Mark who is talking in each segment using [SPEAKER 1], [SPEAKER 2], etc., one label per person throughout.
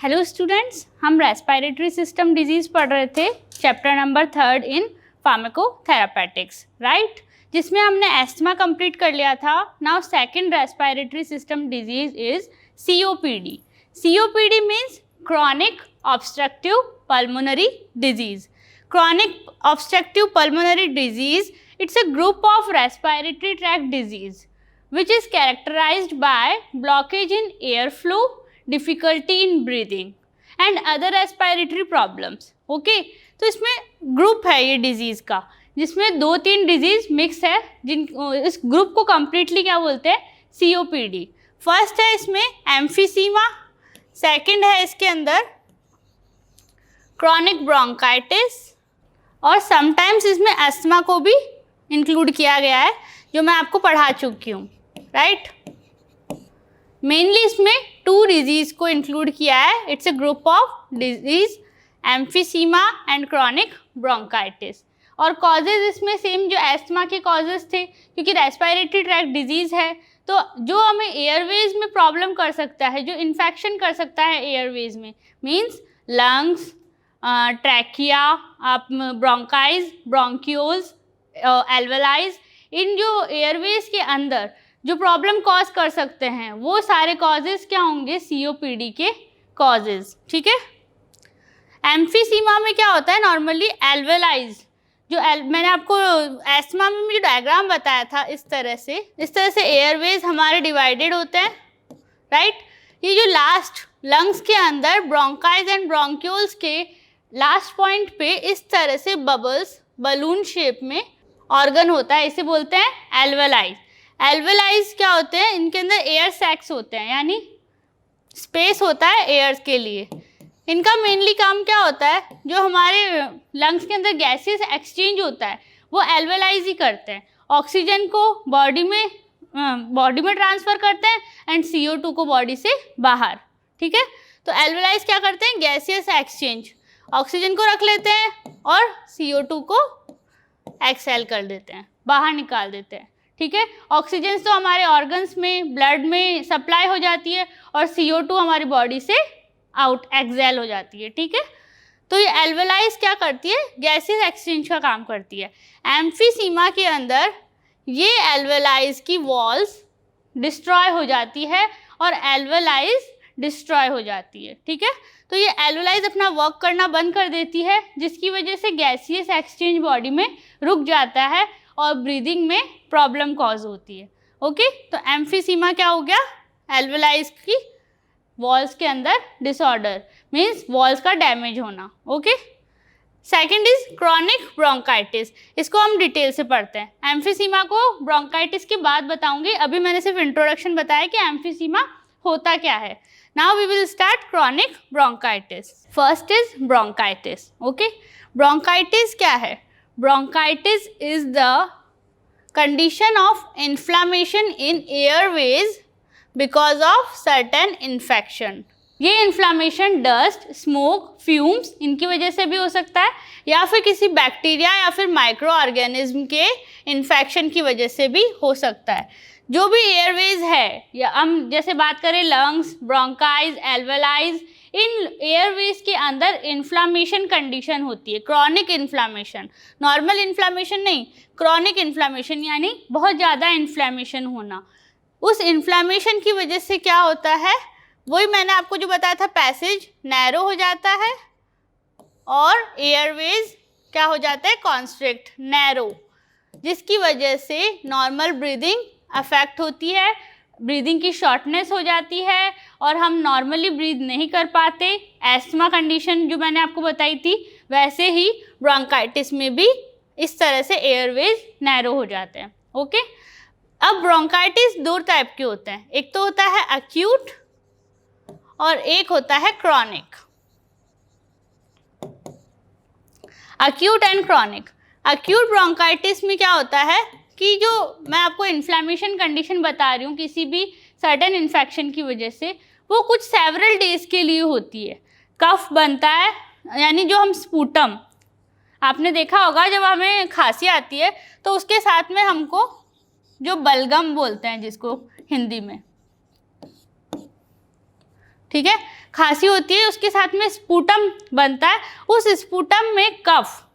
[SPEAKER 1] Hello students, हम respiratory system disease पढ़ रहे थे, चैप्टर नंबर 3 इन फार्माकोथेरापेटिक्स, राइट, जिसमें हमने एस्थमा कंप्लीट कर लिया था। Now second respiratory system disease is COPD. COPD means chronic obstructive pulmonary disease. Chronic obstructive pulmonary disease, it's a group of respiratory tract disease which is characterized by blockage in airflow, difficulty in breathing and other respiratory problems. Okay, तो इसमें group है ये disease का, जिसमें 2-3 disease mix है, जिन इस group को completely क्या बोलते हैं? COPD. फर्स्ट है इसमें एम्फीसीमा, सेकंड है इसके अंदर क्रॉनिक ब्रोंकाइटिस और समटाइम्स इसमें अस्थमा को भी इंक्लूड किया गया है, जो मैं आपको पढ़ा चुकी हूँ, राइट। मेनली इसमें 2 डिजीज़ को इंक्लूड किया है। It's a group of disease emphysema and chronic bronchitis. और कॉजेज इसमें सेम जो एस्थमा के कॉजेज थे, क्योंकि रेस्पिरेटरी ट्रैक्ट डिजीज़ है, तो जो हमें एयरवेज में प्रॉब्लम कर सकता है, जो इन्फेक्शन कर सकता है एयरवेज में, means lungs, trachea, bronchi, bronchioles, alveoli, इन जो एयरवेज के अंदर जो प्रॉब्लम कॉज कर सकते हैं, वो सारे कॉजेज क्या होंगे? COPD के कॉजेज, ठीक है। एम्फीसीमा में क्या होता है? नॉर्मली एल्वेलाइज, जो मैंने आपको एस्थमा में जो डायग्राम बताया था, इस तरह से एयरवेज हमारे डिवाइडेड होते हैं, राइट। ये जो लास्ट लंग्स के अंदर ब्रोंकाइज एंड ब्रोंक्यूल्स के लास्ट पॉइंट पे इस तरह से बबल्स बलून शेप में ऑर्गन होता है, इसे बोलते हैं एल्वेलाइज। एल्वेलाइज क्या होते हैं? इनके अंदर एयर सैक्स होते हैं, यानी स्पेस होता है एयर के लिए। इनका मेनली काम क्या होता है? जो हमारे लंग्स के अंदर गैसेस एक्सचेंज होता है, वो एल्वेलाइज ही करते हैं। ऑक्सीजन को बॉडी में ट्रांसफ़र करते हैं एंड CO2 को बॉडी से बाहर, ठीक है। तो एल्वेलाइज क्या करते हैं? गैसियस एक्सचेंज, ऑक्सीजन को रख लेते हैं और CO2 को एक्सहेल कर देते हैं, बाहर निकाल देते हैं, ठीक है। ऑक्सीजन तो हमारे ऑर्गन्स में, ब्लड में सप्लाई हो जाती है और CO2 हमारी बॉडी से आउट एक्सहेल हो जाती है, ठीक है। तो ये एल्वेलाइज क्या करती है? गैसेस एक्सचेंज का काम करती है। एम्फीसीमा के अंदर ये एल्वेलाइज की वॉल्स डिस्ट्रॉय हो जाती है और एल्वेलाइज डिस्ट्रॉय हो जाती है, ठीक है। तो ये एल्वेलाइज अपना वर्क करना बंद कर देती है, जिसकी वजह से गैसियस एक्सचेंज बॉडी में रुक जाता है और ब्रीदिंग में प्रॉब्लम कॉज होती है, ओके। तो एम्फीसीमा क्या हो गया? एल्वेलाइज की वॉल्स के अंदर डिसऑर्डर, मीन्स वॉल्स का डैमेज होना, okay. Second is chronic bronchitis, इसको हम डिटेल से पढ़ते हैं। एम्फीसीमा को ब्रोंकाइटिस के बाद बताऊंगी, अभी मैंने सिर्फ इंट्रोडक्शन बताया कि एम्फीसीमा होता क्या है। Now we will start chronic bronchitis. First is bronchitis, okay. Bronchitis क्या है? Bronchitis is the condition of inflammation in airways because of certain infection. ये इन्फ्लामेशन डस्ट, स्मोक, फ्यूम्स, इनकी वजह से भी हो सकता है, या फिर किसी बैक्टीरिया या फिर माइक्रो ऑर्गेनिज्म के इन्फेक्शन की वजह से भी हो सकता है। जो भी एयरवेज है, या हम जैसे बात करें लंग्स, ब्रोंकाइज, एल्वेलाइज, इन एयरवेज के अंदर इन्फ्लामेशन कंडीशन होती है, क्रॉनिक इन्फ्लामेशन, नॉर्मल इन्फ्लामेशन नहीं, क्रॉनिक इन्फ्लामेशन, यानी बहुत ज़्यादा इन्फ्लामेशन होना। उस इन्फ्लामेशन की वजह से क्या होता है? वही मैंने आपको जो बताया था, पैसेज नैरो हो जाता है और एयरवेज क्या हो जाता है? कॉन्स्ट्रिक्ट, नैरो, जिसकी वजह से नॉर्मल ब्रीदिंग अफेक्ट होती है, ब्रीदिंग की शॉर्टनेस हो जाती है और हम नॉर्मली ब्रीद नहीं कर पाते। एस्थमा कंडीशन जो मैंने आपको बताई थी, वैसे ही ब्रोंकाइटिस में भी इस तरह से एयरवेज नैरो हो जाते हैं, ओके। अब ब्रोंकाइटिस 2 टाइप के होते हैं, एक तो होता है एक्यूट और एक होता है chronic. Acute and chronic. Acute bronchitis में क्या होता है कि जो मैं आपको इन्फ्लेमेशन कंडीशन बता रही हूँ किसी भी सर्टेन इन्फेक्शन की वजह से, वो कुछ सेवरल डेज के लिए होती है। कफ बनता है, यानी जो हम स्पूटम, आपने देखा होगा जब हमें खांसी आती है तो उसके साथ में हमको जो बलगम बोलते हैं, जिसको हिंदी में, ठीक है। खांसी होती है, उसके साथ में स्पूटम बनता है, उस स्पूटम में कफ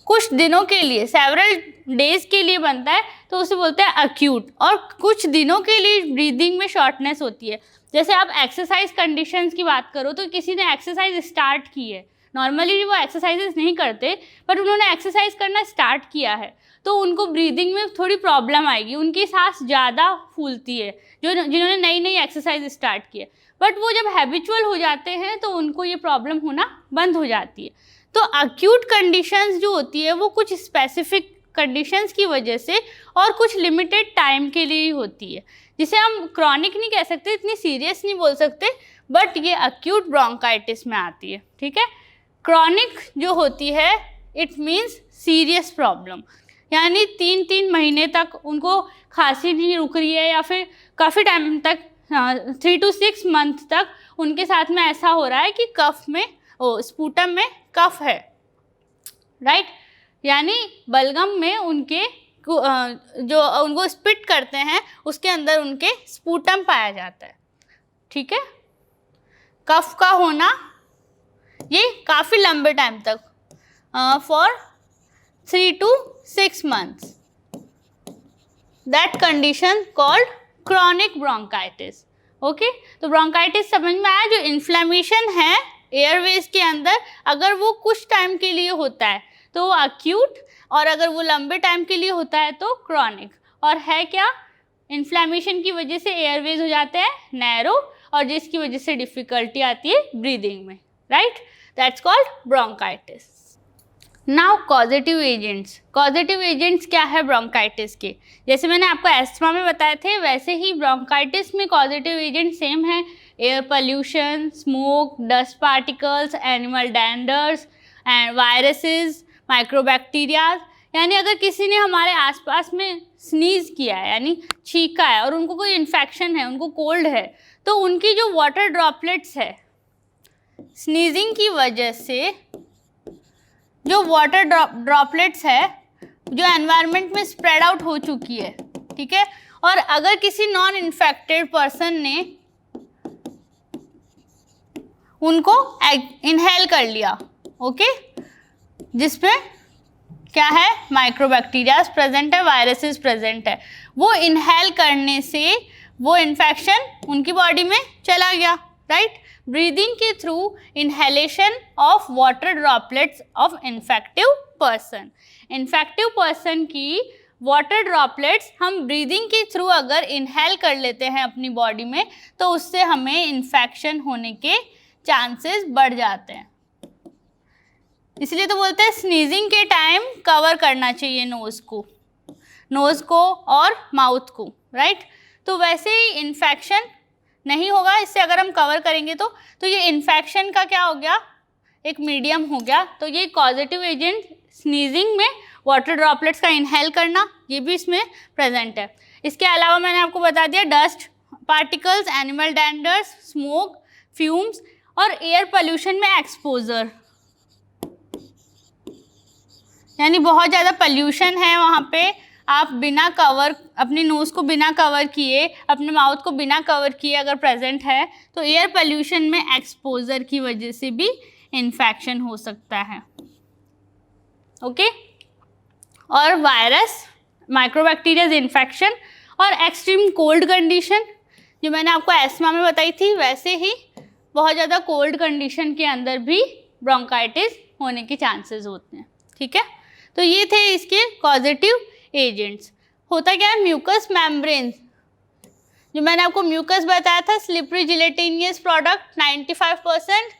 [SPEAKER 1] कुछ दिनों के लिए, सेवरल डेज के लिए बनता है, तो उसे बोलते हैं अक्यूट। और कुछ दिनों के लिए ब्रीदिंग में शॉर्टनेस होती है। जैसे आप एक्सरसाइज कंडीशंस की बात करो, तो किसी ने एक्सरसाइज स्टार्ट की है, नॉर्मली वो एक्सरसाइजेस नहीं करते, बट उन्होंने एक्सरसाइज करना स्टार्ट किया है, तो उनको ब्रीदिंग में थोड़ी प्रॉब्लम आएगी, उनकी सांस ज़्यादा फूलती है, जिन्होंने नई नई एक्सरसाइज स्टार्ट की है। बट वो जब हैबिचुअल हो जाते हैं तो उनको ये प्रॉब्लम होना बंद हो जाती है। तो अक्यूट कंडीशंस जो होती है वो कुछ स्पेसिफिक कंडीशंस की वजह से और कुछ लिमिटेड टाइम के लिए ही होती है, जिसे हम क्रॉनिक नहीं कह सकते, इतनी सीरियस नहीं बोल सकते, बट ये अक्यूट ब्रोंकाइटिस में आती है, ठीक है। क्रॉनिक जो होती है इट मीन्स सीरियस प्रॉब्लम, यानी 3-3 महीने तक उनको खांसी नहीं रुक रही है, या फिर काफ़ी टाइम तक 3 to 6 मंथ तक उनके साथ में ऐसा हो रहा है कि कफ में स्पूटम में कफ है, राइट। यानी बलगम में उनके जो उनको स्पिट करते हैं उसके अंदर उनके स्पूटम पाया जाता है, ठीक है। कफ का होना ये काफ़ी लंबे टाइम तक for 3 to 6 months, that condition called chronic bronchitis. Okay, तो ब्रोंकाइटिस समझ में आया। जो इन्फ्लेमेशन है एयरवेज के अंदर, अगर वो कुछ टाइम के लिए होता है तो वो अक्यूट, और अगर वो लंबे टाइम के लिए होता है तो क्रॉनिक। और है क्या, इन्फ्लेमेशन की वजह से एयरवेज हो जाते हैं नैरो, और जिसकी वजह से डिफ़िकल्टी आती है ब्रीदिंग में, right. That's called bronchitis. Now causative agents. Causative agents क्या है ब्रोंकाइटिस के? जैसे मैंने आपको एस्थमा में बताए थे, वैसे ही ब्रोंकाइटिस में कॉजेटिव एजेंट सेम है। Air pollution, smoke, dust particles, animal danders and viruses, mycobacteria. यानी अगर किसी ने हमारे आसपास में स्नीज़ किया है, यानी छींका है, और उनको कोई इन्फेक्शन है, उनको कोल्ड है, तो उनकी जो वाटर ड्रॉपलेट्स है, स्नीजिंग की वजह से जो वाटर ड्रॉपलेट्स है जो एनवायरनमेंट में स्प्रेड आउट हो चुकी है, ठीक है। और अगर किसी नॉन इन्फेक्टेड पर्सन ने उनको इनहेल कर लिया, ओके, जिसमें क्या है, माइक्रोबैक्टीरियाज प्रेजेंट है, वायरसेस प्रेजेंट है, वो इनहेल करने से वो इन्फेक्शन उनकी बॉडी में चला गया, राइट। ब्रीदिंग के through inhalation of water droplets of infective person. Infective person की वाटर ड्रॉपलेट्स हम ब्रीदिंग के थ्रू अगर इनहेल कर लेते हैं अपनी बॉडी में, तो उससे हमें इन्फेक्शन होने के चांसेस बढ़ जाते हैं। इसलिए तो बोलते हैं स्नीजिंग के टाइम कवर करना चाहिए नोज़ को और माउथ को, राइट। तो वैसे ही इन्फेक्शन नहीं होगा इससे, अगर हम कवर करेंगे तो ये इन्फेक्शन का क्या हो गया, एक मीडियम हो गया। तो ये कॉजेटिव एजेंट स्नीजिंग में वाटर ड्रॉपलेट्स का इनहेल करना, ये भी इसमें प्रेजेंट है। इसके अलावा मैंने आपको बता दिया dust particles, animal danders, smoke, fumes और एयर पोल्यूशन में एक्सपोजर, यानी बहुत ज़्यादा पोल्यूशन है वहाँ पे, आप बिना कवर, अपनी नोज़ को बिना कवर किए, अपने माउथ को बिना कवर किए अगर प्रेजेंट है, तो एयर पोल्यूशन में एक्सपोजर की वजह से भी इन्फेक्शन हो सकता है, ओके। और वायरस, माइक्रोबैक्टीरिया इन्फेक्शन और एक्सट्रीम कोल्ड कंडीशन, जो मैंने आपको एस्थमा में बताई थी, वैसे ही बहुत ज़्यादा कोल्ड कंडीशन के अंदर भी ब्रोंकाइटिस होने के चांसेस होते हैं, ठीक है। तो ये थे इसके कॉजेटिव एजेंट्स। होता क्या है, म्यूकस मेम्ब्रेन, जो मैंने आपको म्यूकस बताया था, slippery gelatinous product, 95%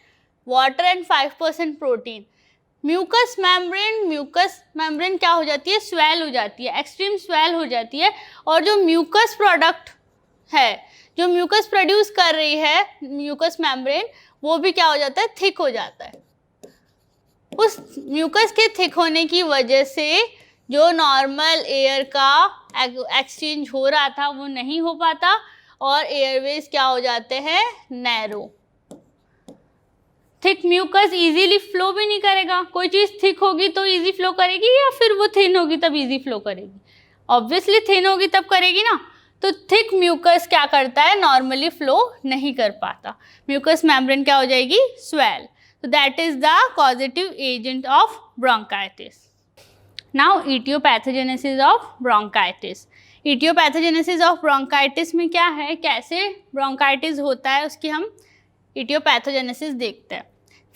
[SPEAKER 1] water and 5% protein. Mucus membrane क्या हो जाती है, स्वेल हो जाती है, एक्सट्रीम स्वेल हो जाती है। और जो म्यूकस प्रोडक्ट है, जो म्यूकस प्रोड्यूस कर रही है म्यूकस मेम्ब्रेन, वो भी क्या हो जाता है, थिक हो जाता है। उस म्यूकस के थिक होने की वजह से जो नॉर्मल एयर का एक्सचेंज हो रहा था वो नहीं हो पाता, और एयरवेज क्या हो जाते हैं, narrow. Thick mucus easily flow भी नहीं करेगा। कोई चीज़ थिक होगी तो इजी फ्लो करेगी, या फिर वो थिन होगी तब इजी फ्लो करेगी? ऑब्वियसली थिन होगी तब करेगी ना। तो थिक म्यूकस क्या करता है, नॉर्मली फ्लो नहीं कर पाता, म्यूकस मेम्ब्रेन क्या हो जाएगी, स्वेल। तो that is the causative agent of bronchitis. Now aetiopathogenesis of bronchitis. Aetiopathogenesis of bronchitis में क्या है, कैसे ब्रोंकाइटिस होता है, उसकी हम इटियोपैथोजेनेसिस देखते हैं।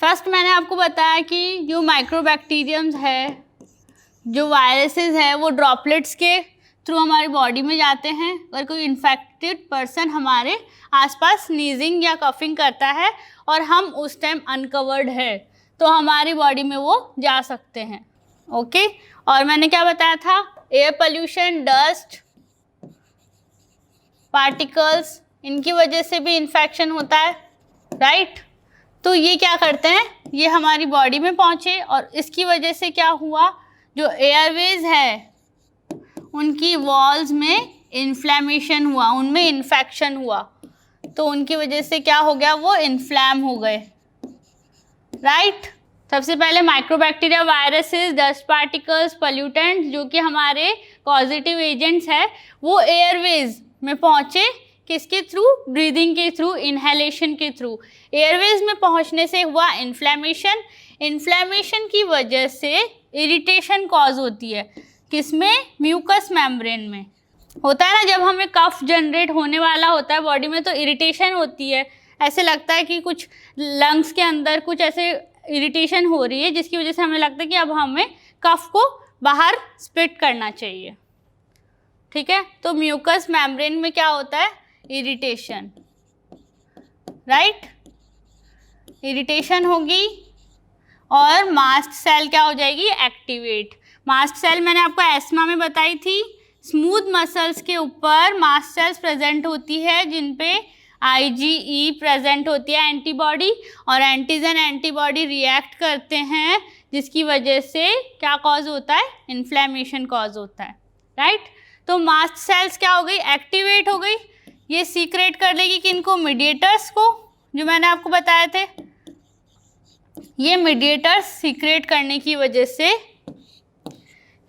[SPEAKER 1] फर्स्ट मैंने आपको बताया कि जो माइक्रोबैक्टीरियम्स है, जो वायरसेस है, वो ड्रॉपलेट्स के थ्रू हमारी बॉडी में जाते हैं। अगर कोई इन्फेक्टेड पर्सन हमारे आसपास स्नीजिंग या कफिंग करता है और हम उस टाइम अनकवर्ड है तो हमारी बॉडी में वो जा सकते हैं। ओके, और मैंने क्या बताया था, एयर पोल्यूशन, डस्ट, पार्टिकल्स, इनकी वजह से भी इन्फेक्शन होता है, राइट। तो ये क्या करते हैं, ये हमारी बॉडी में पहुँचे और इसकी वजह से क्या हुआ, जो एयरवेज है उनकी वॉल्स में इन्फ्लेमेशन हुआ, उनमें इन्फेक्शन हुआ, तो उनकी वजह से क्या हो गया, वो इन्फ्लैम हो गए, राइट। सबसे पहले mycobacteria, viruses, dust particles, pollutants जो कि हमारे कॉजेटिव एजेंट्स है, वो एयरवेज में पहुँचे, किसके थ्रू, ब्रीदिंग के थ्रू, इनहेलेशन के थ्रू। एयरवेज में पहुँचने से हुआ इन्फ्लेमेशन, इन्फ्लेमेशन की वजह से इरिटेशन कॉज होती है, किसमें, म्यूकस मेम्ब्रेन में होता है ना। जब हमें कफ जनरेट होने वाला होता है बॉडी में तो इरिटेशन होती है, ऐसे लगता है कि कुछ लंग्स के अंदर कुछ ऐसे इरिटेशन हो रही है, जिसकी वजह से हमें लगता है कि अब हमें कफ को बाहर स्पिट करना चाहिए, ठीक है। तो म्यूकस मेम्ब्रेन में क्या होता है, इरिटेशन, राइट, इरिटेशन होगी और मास्ट सेल क्या हो जाएगी, एक्टिवेट। मास्ट सेल मैंने आपको एस्मा में बताई थी, स्मूथ मसल्स के ऊपर मास्ट सेल्स प्रेजेंट होती है जिन पे IgE प्रेजेंट होती है, एंटीबॉडी, और एंटीजन एंटीबॉडी रिएक्ट करते हैं, जिसकी वजह से क्या कॉज होता है, इन्फ्लेमेशन कॉज होता है, राइट। तो मास्ट सेल्स क्या हो गई, एक्टिवेट हो गई, ये सीक्रेट कर लेगी किनको, मीडिएटर्स को, जो मैंने आपको बताए थे। ये मीडिएटर्स सीक्रेट करने की वजह से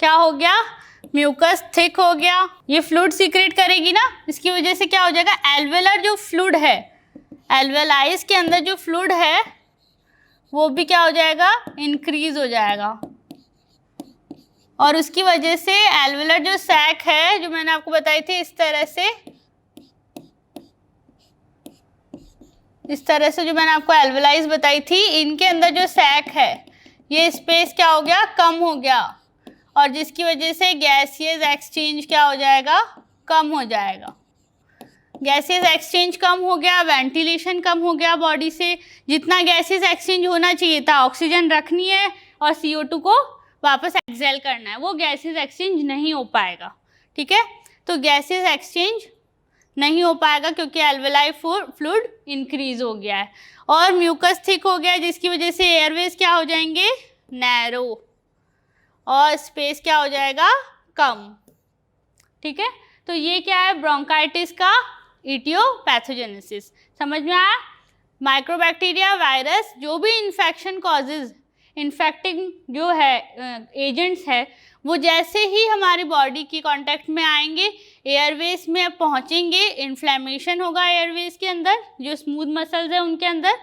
[SPEAKER 1] क्या हो गया, म्यूकस थिक हो गया, ये फ्लूइड सीक्रेट करेगी ना, इसकी वजह से क्या हो जाएगा, एल्वेलर जो फ्लूइड है, एल्वेलाइज के अंदर जो फ्लूइड है वो भी क्या हो जाएगा, इंक्रीज हो जाएगा, और उसकी वजह से एल्वेलर जो सैक है, जो मैंने आपको बताई थी, इस तरह से जो मैंने आपको एल्वेलाइज बताई थी, इनके अंदर जो सैक है, ये स्पेस क्या हो गया, कम हो गया, और जिसकी वजह से गैसियस एक्सचेंज क्या हो जाएगा, कम हो जाएगा। गैसियस एक्सचेंज कम हो गया, वेंटिलेशन कम हो गया बॉडी से, जितना गैसियस एक्सचेंज होना चाहिए था, ऑक्सीजन रखनी है और CO2 को वापस एक्सहेल करना है, वो गैसियस एक्सचेंज नहीं हो पाएगा, ठीक है। तो गैसियस एक्सचेंज नहीं हो पाएगा क्योंकि एल्वेलाई फ्लूइड इंक्रीज हो गया है, और म्यूकस थिक हो गया है, जिसकी वजह से एयरवेज क्या हो जाएंगे, नैरो, और स्पेस क्या हो जाएगा, कम, ठीक है। तो ये क्या है, ब्रोंकाइटिस का इटियोपैथोजेनेसिस, समझ में आया। माइक्रोबैक्टीरिया, वायरस, जो भी इन्फेक्शन कॉजेज, इन्फेक्टिंग जो है एजेंट्स है, वो जैसे ही हमारी बॉडी की कांटेक्ट में आएंगे, एयरवेज में पहुंचेंगे, इन्फ्लेमेशन होगा एयरवेज के अंदर, जो स्मूथ मसल्स है उनके अंदर,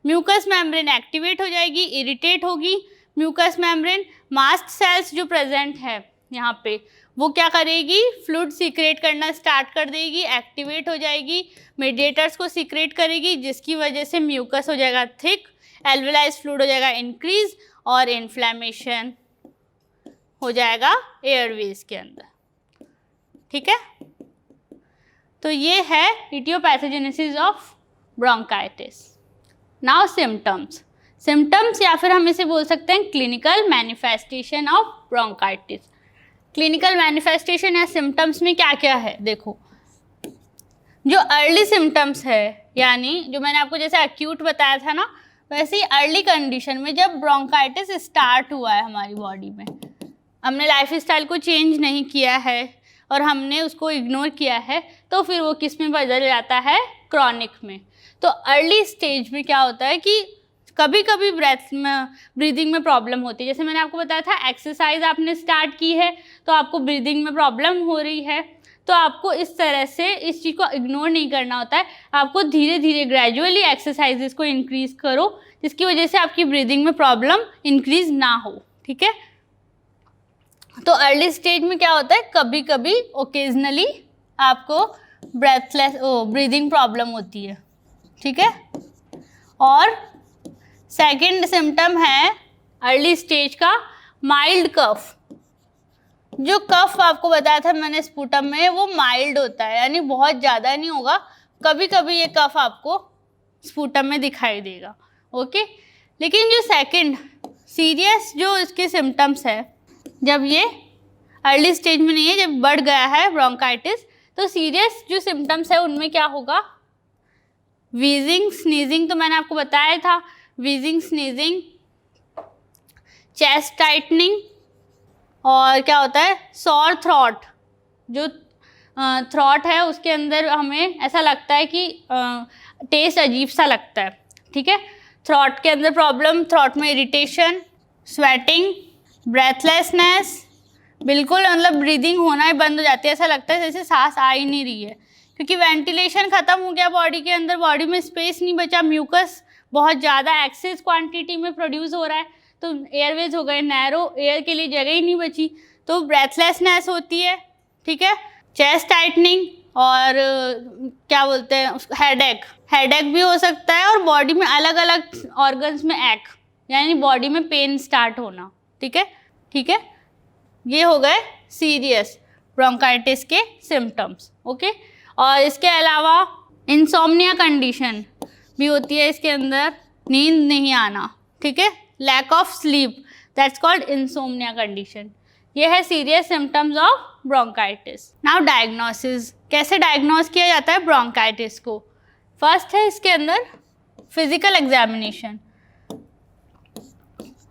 [SPEAKER 1] म्यूकस मेम्ब्रेन एक्टिवेट हो जाएगी, इरिटेट होगी म्यूकस मेम्ब्रेन, मास्ट सेल्स जो प्रेजेंट है यहाँ पे, वो क्या करेगी, फ्लूइड सीक्रेट करना स्टार्ट कर देगी, एक्टिवेट हो जाएगी, मीडिएटर्स को सीक्रेट करेगी, जिसकी वजह से म्यूकस हो जाएगा थिक, एल्वेलाइज फ्लूइड हो जाएगा इंक्रीज, और इन्फ्लेमेशन हो जाएगा एयरवेज के अंदर, ठीक है। तो ये है aetiopathogenesis of bronchitis. Now symptoms, symptoms या फिर हम इसे बोल सकते हैं clinical manifestation of bronchitis. Clinical manifestation या सिम्टम्स में क्या क्या है, देखो, जो अर्ली सिम्टम्स है, यानी जो मैंने आपको जैसे एक्यूट बताया था ना, वैसे ही अर्ली कंडीशन में जब ब्रोंकाइटिस स्टार्ट हुआ है हमारी बॉडी में, हमने लाइफस्टाइल को चेंज नहीं किया है और हमने उसको इग्नोर किया है, तो फिर वो किस में बदल जाता है, क्रॉनिक में। तो अर्ली स्टेज में क्या होता है कि कभी कभी ब्रीदिंग में प्रॉब्लम होती है। जैसे मैंने आपको बताया था, एक्सरसाइज आपने स्टार्ट की है तो आपको ब्रीदिंग में प्रॉब्लम हो रही है, तो आपको इस तरह से इस चीज़ को इग्नोर नहीं करना होता है। आपको धीरे धीरे ग्रेजुअली एक्सरसाइजेस को इंक्रीज करो, जिसकी वजह से आपकी ब्रीदिंग में प्रॉब्लम इंक्रीज ना हो। ठीक है, तो अर्ली स्टेज में क्या होता है, कभी कभी ओकेजनली आपको ब्रीदिंग प्रॉब्लम होती है। ठीक है, और सेकंड सिम्टम है अर्ली स्टेज का माइल्ड कफ। जो कफ आपको बताया था मैंने स्पुटम में, वो माइल्ड होता है, यानी बहुत ज़्यादा नहीं होगा, कभी कभी ये कफ आपको स्पुटम में दिखाई देगा। ओके, लेकिन जो सेकंड सीरियस जो इसके सिम्टम्स है, जब ये अर्ली स्टेज में नहीं है, जब बढ़ गया है ब्रोंकाइटिस, तो सीरियस जो सिम्टम्स है उनमें क्या होगा, वीजिंग, स्नीजिंग, तो मैंने आपको बताया था, वीजिंग, स्नीजिंग, चेस्ट टाइटनिंग, और क्या होता है, सॉर थ्रॉट। जो थ्रॉट है उसके अंदर हमें ऐसा लगता है कि टेस्ट अजीब सा लगता है। ठीक है, थ्रॉट के अंदर प्रॉब्लम, थ्रॉट में इरिटेशन, स्वेटिंग, ब्रेथलेसनेस, बिल्कुल मतलब ब्रीदिंग होना ही बंद हो जाती है, ऐसा लगता है जैसे सांस आ ही नहीं रही है, क्योंकि वेंटिलेशन ख़त्म हो गया बॉडी के अंदर, बॉडी में स्पेस नहीं बचा, म्यूकस बहुत ज़्यादा एक्सेस क्वांटिटी में प्रोड्यूस हो रहा है, तो एयरवेज हो गए नैरो, एयर के लिए जगह ही नहीं बची, तो ब्रेथलेसनेस होती है। ठीक है, चेस्ट टाइटनिंग, और क्या बोलते हैं, हेडेक भी हो सकता है, और बॉडी में अलग अलग ऑर्गन्स में एक, यानी बॉडी में पेन स्टार्ट होना। ठीक है, ये हो गए सीरियस ब्रोंकाइटिस के सिम्टम्स। ओके, और इसके अलावा इंसोम्निया कंडीशन भी होती है इसके अंदर, नींद नहीं आना। ठीक है, lack of sleep, that's called insomnia condition. ये है serious symptoms of bronchitis. Now diagnosis, कैसे डायग्नोस किया जाता है ब्रोंकाइटिस को। फर्स्ट है इसके अंदर फिजिकल एग्जामिनेशन,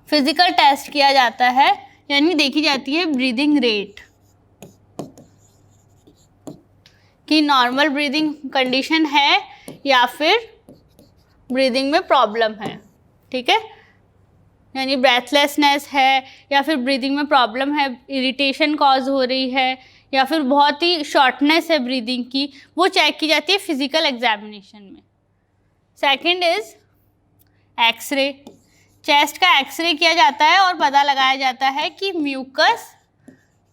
[SPEAKER 1] फिजिकल टेस्ट किया जाता है, यानी देखी जाती है ब्रीदिंग रेट, कि नॉर्मल ब्रीदिंग कंडीशन है या फिर ब्रीदिंग में प्रॉब्लम है। ठीक है, यानी ब्रेथलेसनेस है या फिर ब्रीदिंग में प्रॉब्लम है, इरिटेशन कॉज हो रही है, या फिर बहुत ही शॉर्टनेस है ब्रीदिंग की, वो चेक की जाती है फिजिकल एग्जामिनेशन में। सेकंड इज एक्सरे, चेस्ट का एक्सरे किया जाता है और पता लगाया जाता है कि म्यूकस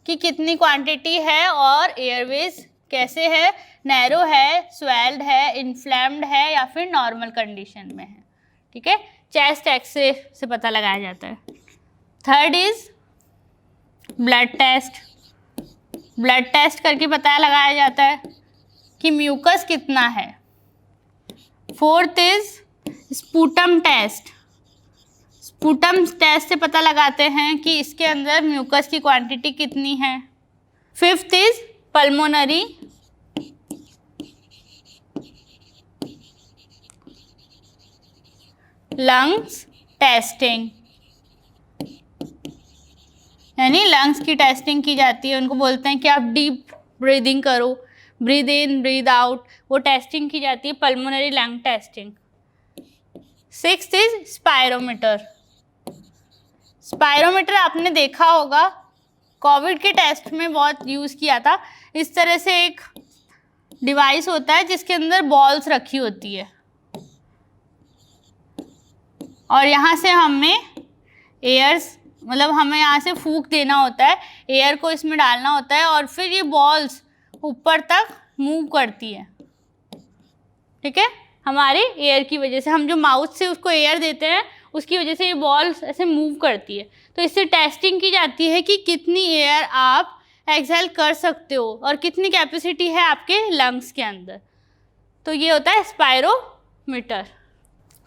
[SPEAKER 1] की कितनी क्वांटिटी है और एयरवेज कैसे है, नैरो है, स्वेल्ड है, इन्फ्लेम्ड है, या फिर नॉर्मल कंडीशन में है। ठीक है, चेस्ट एक्सरे से पता लगाया जाता है। Third is blood test, blood test करके पता लगाया जाता है कि म्यूकस कितना है। Fourth is sputum test, sputum test से पता लगाते हैं कि इसके अंदर म्यूकस की क्वांटिटी कितनी है। Fifth is pulmonary, lungs testing, यानी लंग्स की टेस्टिंग की जाती है, उनको बोलते हैं कि आप डीप ब्रीदिंग करो, ब्रीद इन ब्रीद आउट, वो टेस्टिंग की जाती है, pulmonary lung testing. Sixth is spirometer, spirometer आपने देखा होगा, कोविड के टेस्ट में बहुत यूज़ किया था। इस तरह से एक डिवाइस होता है जिसके अंदर बॉल्स रखी होती है, और यहाँ से हमें हमें यहाँ से फूंक देना होता है, एयर को इसमें डालना होता है, और फिर ये बॉल्स ऊपर तक मूव करती है। ठीक है, हमारे एयर की वजह से, हम जो माउथ से उसको एयर देते हैं उसकी वजह से ये बॉल्स ऐसे मूव करती है। तो इससे टेस्टिंग की जाती है कि कितनी एयर आप एक्सहेल कर सकते हो और कितनी कैपेसिटी है आपके लंग्स के अंदर। तो ये होता है स्पायरोमीटर।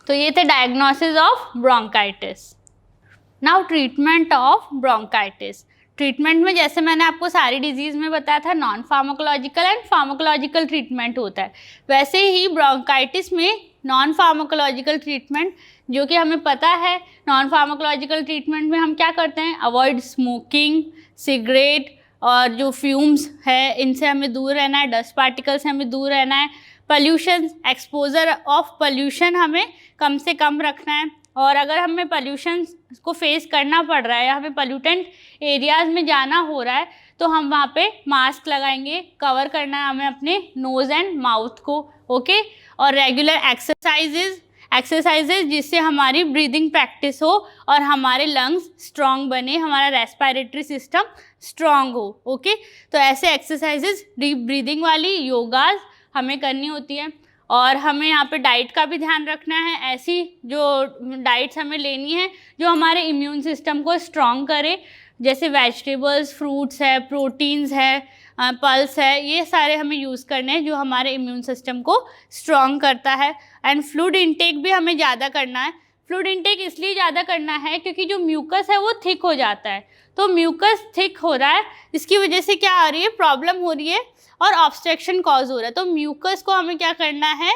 [SPEAKER 1] तो ये थे diagnosis of bronchitis. Now treatment of bronchitis. Treatment में जैसे मैंने आपको सारी डिजीज़ में बताया था, non pharmacological and pharmacological treatment होता है, वैसे ही ब्रोंकाइटिस में नॉन फार्माकोलॉजिकल ट्रीटमेंट, जो कि हमें पता है नॉन फार्माकोलॉजिकल ट्रीटमेंट में हम क्या करते हैं, अवॉइड स्मोकिंग, सिगरेट और जो फ्यूम्स है इनसे हमें दूर रहना है, डस्ट पार्टिकल से हमें दूर रहना है, पॉल्यूशन, एक्सपोजर ऑफ पॉल्यूशन हमें कम से कम रखना है, और अगर हमें पॉल्यूशन को फेस करना पड़ रहा है या हमें पॉल्यूटेंट एरियाज में जाना हो रहा है तो हम वहाँ पे मास्क लगाएंगे, कवर करना है हमें अपने नोज़ एंड माउथ को, ओके। और रेगुलर एक्सरसाइजेज जिससे हमारी ब्रीदिंग प्रैक्टिस हो और हमारे लंग्स स्ट्रॉन्ग बने, हमारा रेस्पिरेटरी सिस्टम स्ट्रॉन्ग हो, ओके। तो ऐसे एक्सरसाइजेज डीप ब्रीदिंग वाली योगाज हमें करनी होती है। और हमें यहाँ पे डाइट का भी ध्यान रखना है, ऐसी जो डाइट्स हमें लेनी है जो हमारे इम्यून सिस्टम को स्ट्रॉन्ग करे, जैसे वेजिटेबल्स, फ्रूट्स है, प्रोटीन्स है, पल्स है, ये सारे हमें यूज़ करने हैं जो हमारे इम्यून सिस्टम को स्ट्रॉन्ग करता है। एंड फ्लूइड इंटेक भी हमें ज़्यादा करना है। फ्लूइड इंटेक इसलिए ज़्यादा करना है क्योंकि जो म्यूकस है वो थिक हो जाता है, तो म्यूकस थिक हो रहा है, इसकी वजह से क्या आ रही है, प्रॉब्लम हो रही है और ऑब्स्ट्रक्शन कॉज हो रहा है। तो म्यूकस को हमें क्या करना है,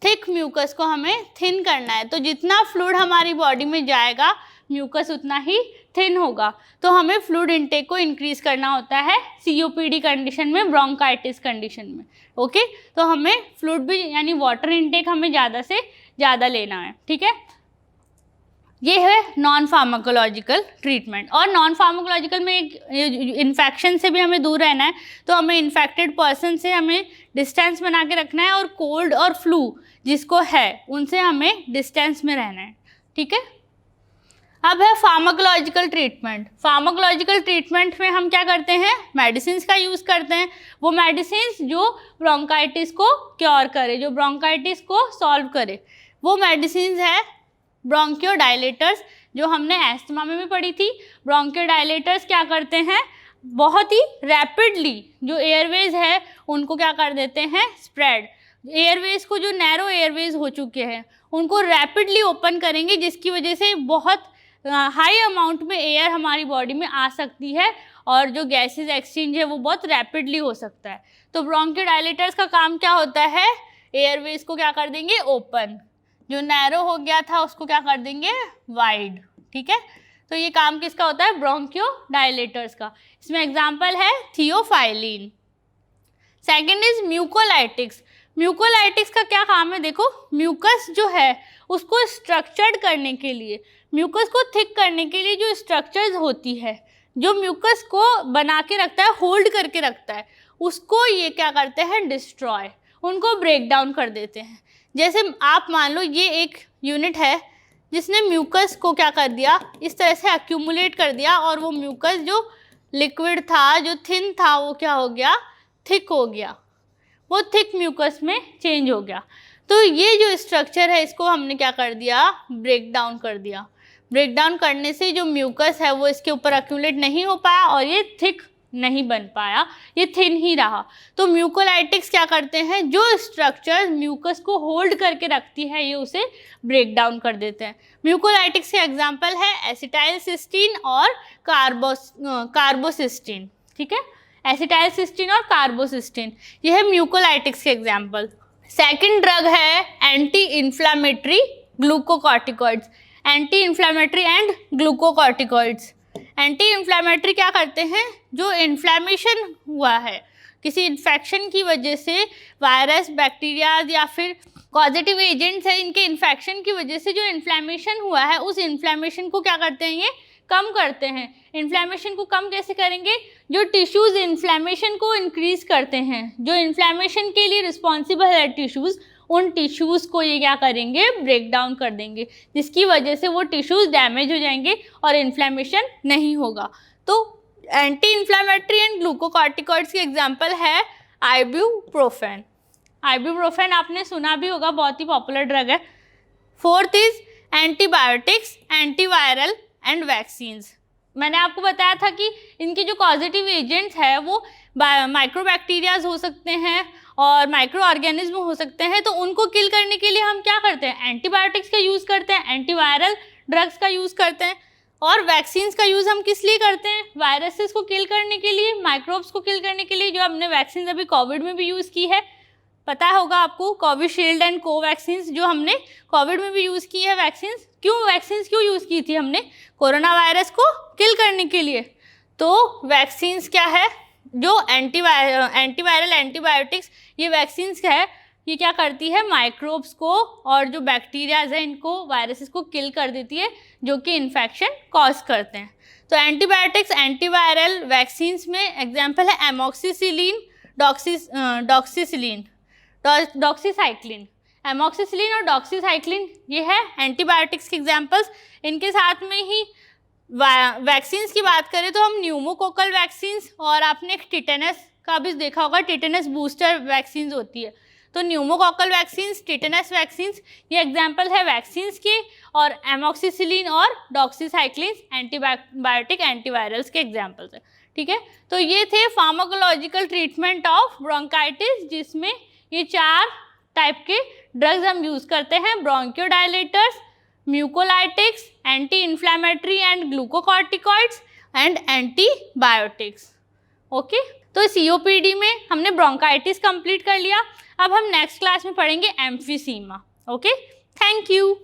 [SPEAKER 1] थिक म्यूकस को हमें थिन करना है। तो जितना फ्लूइड हमारी बॉडी में जाएगा म्यूकस उतना ही थिन होगा। तो हमें फ्लूइड इंटेक को इंक्रीज करना होता है COPD कंडीशन में, ब्रोंकाइटिस कंडीशन में, ओके। तो हमें फ्लूइड भी यानी वाटर इंटेक हमें ज़्यादा से ज़्यादा लेना है, ठीक है। ये है नॉन फार्माकोलॉजिकल ट्रीटमेंट। और नॉन फार्माकोलॉजिकल में एक इन्फेक्शन से भी हमें दूर रहना है, तो हमें इन्फेक्टेड पर्सन से हमें डिस्टेंस बना के रखना है और कोल्ड और फ्लू जिसको है उनसे हमें डिस्टेंस में रहना है, ठीक है। अब है फार्माकोलॉजिकल ट्रीटमेंट। फार्माकोलॉजिकल ट्रीटमेंट में हम क्या करते हैं, मेडिसिन का यूज़ करते हैं। वो मेडिसिन जो ब्रोंकाइटिस को क्योर करे, जो ब्रोंकाइटिस को सॉल्व करे, वो मेडिसिन है ब्रोंकियोडायलेटर्स, जो हमने एस्थमा में भी पढ़ी थी। ब्रोंकियोडायलेटर्स क्या करते हैं, बहुत ही रैपिडली जो एयरवेज है उनको क्या कर देते हैं, स्प्रेड। एयरवेज को, जो नैरो एयरवेज हो चुके हैं उनको रैपिडली ओपन करेंगे, जिसकी वजह से बहुत हाई अमाउंट में एयर हमारी बॉडी में आ सकती है और जो गैसेस एक्सचेंज है वो बहुत रैपिडली हो सकता है। तो ब्रोंकियोडायलेटर्स का काम क्या होता है, एयरवेज को क्या कर देंगे, ओपन, जो नैरो हो गया था उसको क्या कर देंगे, वाइड, ठीक है। तो ये काम किसका होता है, ब्रोंकियोडायलेटर्स का। इसमें एग्जांपल है theophylline. Second is mucolytics. Mucolytics का क्या काम है, देखो म्यूकस जो है उसको स्ट्रक्चर्ड करने के लिए, म्यूकस को थिक करने के लिए जो स्ट्रक्चर्स होती है, जो म्यूकस को बना के रखता है, होल्ड करके रखता है, उसको ये क्या करते हैं, डिस्ट्रॉय, उनको ब्रेक डाउन कर देते हैं। जैसे आप मान लो ये एक यूनिट है जिसने म्यूकस को क्या कर दिया, इस तरह से एक्यूमुलेट कर दिया और वो म्यूकस जो लिक्विड था, जो थिन था, वो क्या हो गया, थिक हो गया, वो थिक म्यूकस में चेंज हो गया। तो ये जो स्ट्रक्चर है इसको हमने क्या कर दिया, ब्रेक डाउन कर दिया। ब्रेक डाउन करने से जो म्यूकस है वो इसके ऊपर एक्यूमुलेट नहीं हो पाया और ये थिक नहीं बन पाया, ये थिन ही रहा। तो म्यूकोलाइटिक्स क्या करते हैं, जो स्ट्रक्चर म्यूकस को होल्ड करके रखती है ये उसे ब्रेक डाउन कर देते हैं। म्यूकोलाइटिक्स के एग्जांपल है एसिटाइलसिस्टीन और कार्बोसिस्टीन, ठीक है, एसिटाइलसिस्टीन और कार्बोसिस्टीन, ये है म्यूकोलाइटिक्स के एग्जांपल। सेकंड ड्रग है anti inflammatory glucocorticoids, anti inflammatory and glucocorticoids. Anti inflammatory क्या करते हैं, जो इन्फ्लामेशन हुआ है किसी इन्फेक्शन की वजह से, वायरस, बैक्टीरिया या फिर कॉजेटिव एजेंट्स है, इनके इन्फेक्शन की वजह से जो इन्फ्लामेशन हुआ है उस इन्फ्लामेशन को क्या करते हैं, ये कम करते हैं। इन्फ्लामेशन को कम कैसे करेंगे, जो टिश्यूज़ इन्फ्लामेशन को इंक्रीज करते हैं, जो इन्फ्लामेशन के लिए रिस्पॉन्सिबल है टिश्यूज़, उन टिश्यूज़ को ये क्या करेंगे, ब्रेक डाउन कर देंगे, जिसकी वजह से वो टिश्यूज़ डैमेज हो जाएंगे और इन्फ्लामेशन नहीं होगा। तो एंटी इन्फ्लामेटरी एंड ग्लूकोकॉर्टिकॉइड्स के एग्जांपल है आइब्यूप्रोफेन। आइब्यूप्रोफेन आपने सुना भी होगा, बहुत ही पॉपुलर ड्रग है। Fourth is antibiotics, antiviral and vaccines. मैंने आपको बताया था कि इनके जो कॉजेटिव एजेंट्स है वो माइक्रोबैक्टीरियाज हो सकते हैं और माइक्रो ऑर्गेनिज्म हो सकते हैं। तो उनको किल करने के लिए हम क्या करते हैं, एंटीबायोटिक्स का यूज़ करते हैं, एंटीवायरल ड्रग्स का यूज़ करते हैं। और वैक्सीन्स का यूज़ हम किस लिए करते हैं, वायरसेस को किल करने के लिए, माइक्रोब्स को किल करने के लिए, जो हमने वैक्सीन अभी कोविड में भी यूज़ की है, पता होगा आपको, कोविशील्ड एंड कोवैक्सीन्स जो हमने कोविड में भी यूज़ की है वैक्सीन्स। वैक्सीन्स क्यों यूज़ की थी हमने, कोरोना वायरस को किल करने के लिए। तो वैक्सीन्स क्या है, जो एंटीवायरल एंटीबायोटिक्स, ये वैक्सीन्स है ये क्या करती है, माइक्रोब्स को और जो बैक्टीरियाज है इनको, वायरसेस को किल कर देती है जो कि इन्फेक्शन कॉज करते हैं। तो एंटीबायोटिक्स, एंटीवायरल वैक्सीन्स में एग्जांपल है एमॉक्सिसिलिन, डॉक्सीसाइक्लिन। एमॉक्सिसिलिन और डॉक्सीसाइक्लिन ये है एंटीबायोटिक्स के एग्जांपल्स। इनके साथ में ही वैक्सीन्स की बात करें तो हम न्यूमोकोकल वैक्सीन्स, और आपने टिटेनस का भी देखा होगा, टिटेनस बूस्टर वैक्सीन्स होती है। तो न्यूमोकोकल वैक्सीन्स, टिटेनस वैक्सीन्स, ये एग्जांपल है वैक्सीन्स के, और एमॉक्सिसिलिन और डॉक्सीसाइक्लिन एंटीबायोटिक एंटीवायरल्स के एग्जांपल्स है। ठीक है, तो ये थे फार्माकोलॉजिकल ट्रीटमेंट ऑफ ब्रोंकाइटिस, जिसमें ये 4 टाइप के ड्रग्स हम यूज़ करते हैं, bronchodilators, mucolytics, anti inflammatory and glucocorticoids and antibiotics. Okay, तो COPD में हमने ब्रोंकाइटिस कंप्लीट कर लिया। अब हम नेक्स्ट क्लास में पढ़ेंगे एम्फीसीमा। Okay, thank you.